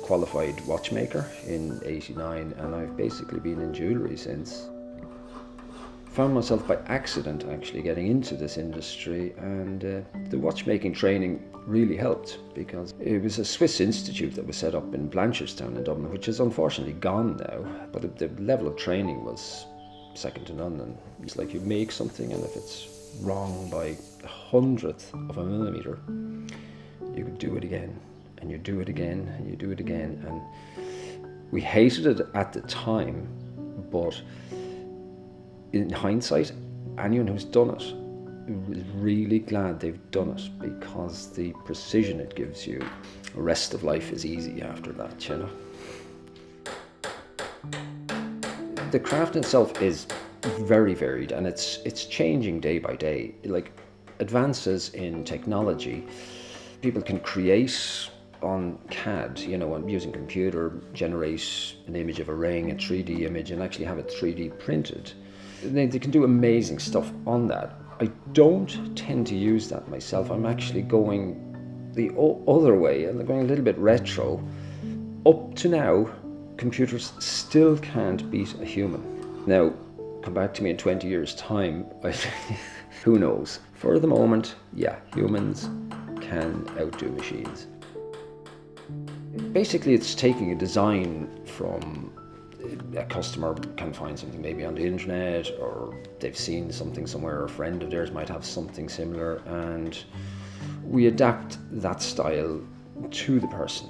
qualified watchmaker in '89, and I've basically been in jewellery since. Found myself by accident actually getting into this industry, and the watchmaking training really helped, because it was a Swiss institute that was set up in Blanchardstown in Dublin, which is unfortunately gone now, but the level of training was second to none. And it's like you make something, and if it's wrong by 100th of a millimetre, you could do it again, and you do it again, and you do it again. And we hated it at the time, but in hindsight, anyone who's done it is really glad they've done it, because the precision it gives you, the rest of life is easy after that, you know. The craft itself is very varied, and it's changing day by day. Like advances in technology, people can create on CAD, you know, and using computer, generate an image of a ring, a 3D image, and actually have it 3D printed. They can do amazing stuff on that. I don't tend to use that myself. I'm actually going the other way, and going a little bit retro. Up to now, computers still can't beat a human. Now, come back to me in 20 years' time, who knows? For the moment, yeah, humans can outdo machines. Basically, it's taking a design from a customer can find something maybe on the internet, or they've seen something somewhere, or a friend of theirs might have something similar, and we adapt that style to the person.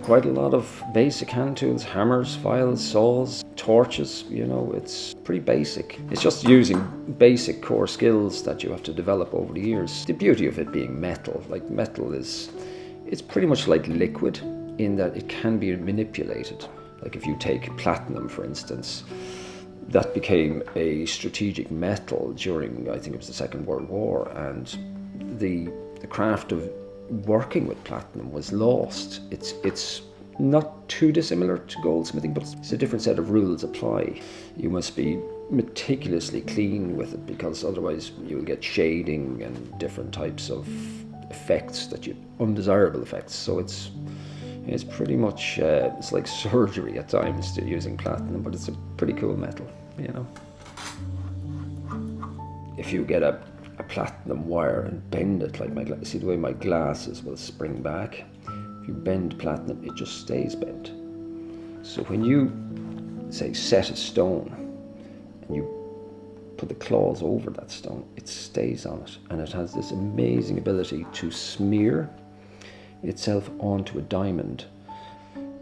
Quite a lot of basic hand tools, hammers, files, saws, torches, you know, it's pretty basic. It's just using basic core skills that you have to develop over the years. The beauty of it being metal, like metal it's pretty much like liquid in that it can be manipulated. Like if you take platinum, for instance, that became a strategic metal during, I think it was the Second World War, and the craft of working with platinum was lost. It's not too dissimilar to goldsmithing, but it's a different set of rules apply. You must be meticulously clean with it, because otherwise you'll get shading and different types of effects, undesirable effects. So it's pretty much, it's like surgery at times to using platinum, but it's a pretty cool metal, you know. If you get a platinum wire and bend it, like see the way my glasses will spring back? If you bend platinum, it just stays bent. So when you, say, set a stone, and you put the claws over that stone, it stays on it, and it has this amazing ability to smear itself onto a diamond.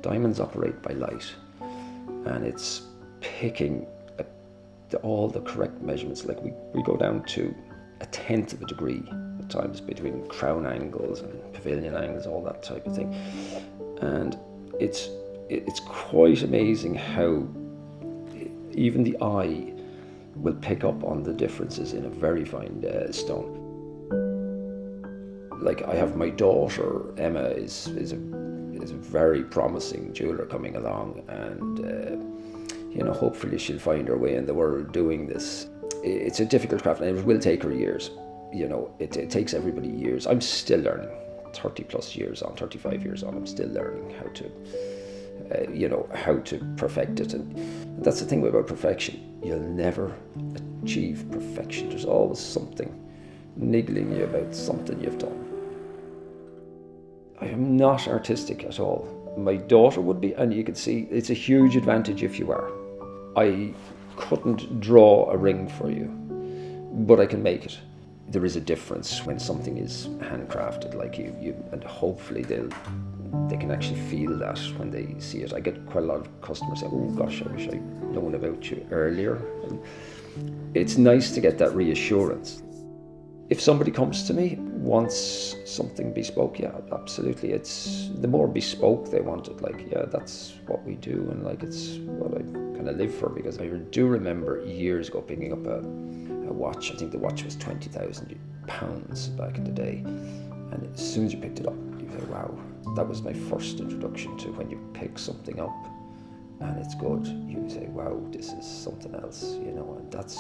Diamonds operate by light, and it's picking all the correct measurements. Like we go down to 1/10 of a degree at times between crown angles and pavilion angles, all that type of thing. And it's quite amazing how even the eye will pick up on the differences in a very fine stone. Like I have my daughter Emma is a very promising jeweler coming along, and you know, hopefully she'll find her way in the world doing this. It's a difficult craft, and it will take her years. You know, it takes everybody years. I'm still learning. 30 plus years on, 35 years on, I'm still learning how to you know, how to perfect it. And that's the thing about perfection. You'll never achieve perfection. There's always something niggling you about something you've done. I am not artistic at all. My daughter would be, and you can see it's a huge advantage if you are. I couldn't draw a ring for you, but I can make it. There is a difference when something is handcrafted, like you and hopefully they can actually feel that when they see it. I get quite a lot of customers saying, "Oh gosh, I wish I'd known about you earlier." And it's nice to get that reassurance. If somebody comes to me, wants something bespoke, yeah, absolutely. It's the more bespoke they want it, like, yeah, that's what we do, and like it's what I kind of live for. Because I do remember years ago picking up a watch. I think the watch was £20,000 back in the day, and as soon as you picked it up, you say, wow, that was my first introduction to when you pick something up and it's good. You say, wow, this is something else, you know. And that's,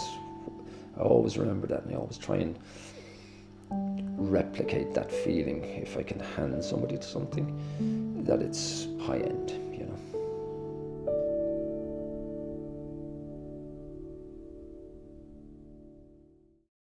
I always remember that, and I always try and replicate that feeling if I can hand somebody to something, that it's high end.